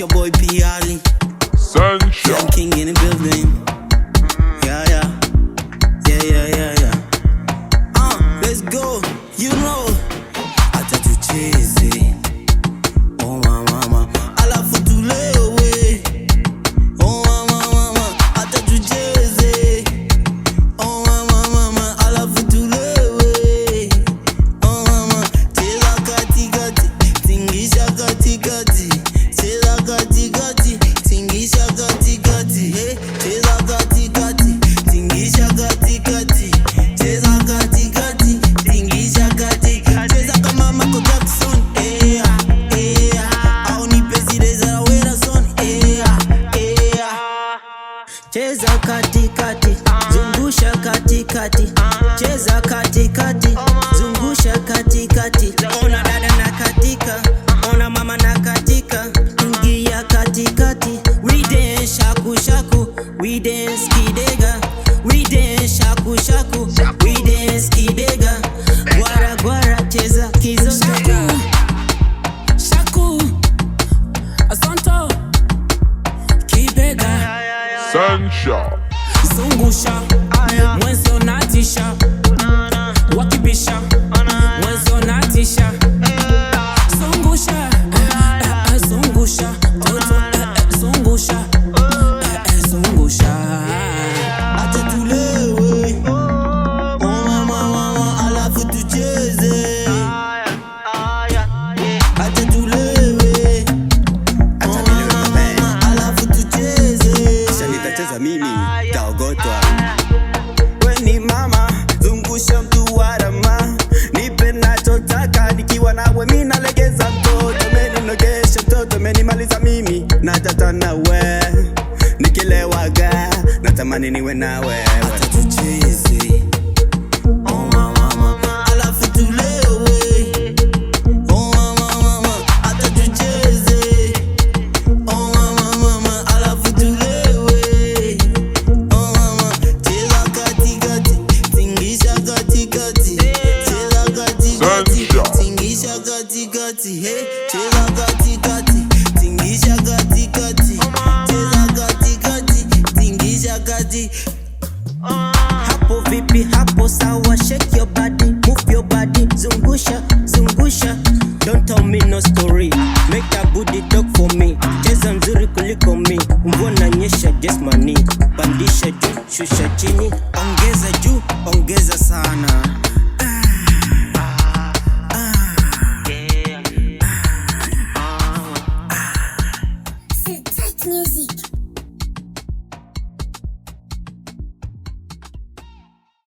your boy P. Ali. Sunshine. Young King in the building. Yeah, yeah. Yeah, yeah, yeah, yeah. Let's go. You know. Acha tucheze. Oh mama. Alafu tulewe. Oh mama. Acha tucheze. Oh mama. Alafu tulewe. Oh mama. Cheza katikati. Tingisha katikati. Cheza katikati. Tingisha katikati. Hey, cheza katikati. Tingisha katikati. Cheza katikati. Tingisha katikati. Cheza kama Michael Jackson. Au nipe zile za Werason. Cheza katikati. Zungusha katikati. Cheza katikati. Zungusha katikati. Ona dada na katika. Ona mama na katika. Ingia katikati. We dance shaku shaku. We dance kidega. We dance shaku shaku. We dance kidega. Gwara gwara cheza kizo shaku. Asante. Kibega. Sunshine. Zungusha. Mwenzo natisha. Wakibisha. Mwenzo natisha. Zungusha. Zungusha. Zungusha. Zungusha. Acha tulewe. Oh mama. Alafu tucheze. Acha tulewe. Oh mama. Alafu tucheze. Kisha nitacheza mimi, taogotwa. We ni mama, zungusha mtu wa rama. Nipe nachotaka, nikiwa nawe mimi nalegeza mtoto. Meninogesha mtoto, menimaliza mimi natata nawe. Nikilewaga, natamani niwe nawe. Acha tucheze. Oh mama. Alafu tulewe. Oh mama. Acha tucheze. Oh mama. Alafu tulewe. Oh mama. Cheza katikati. Tingisha katikati. Cheza katikati. Tingisha katikati. Hey, cheza katikati. Tingisha katikati. Cheza katikati. Tingisha kati. Hapo vipi, hapo sawa. Shake your body, move your body. Zungusha. Don't tell me no story. Make that booty talk for me. Cheza mzuri kuliko mi. Mvua nanyesha just money. Pandisha juu, shusha chini. Ongeza juu, ongeza sana. Touch music.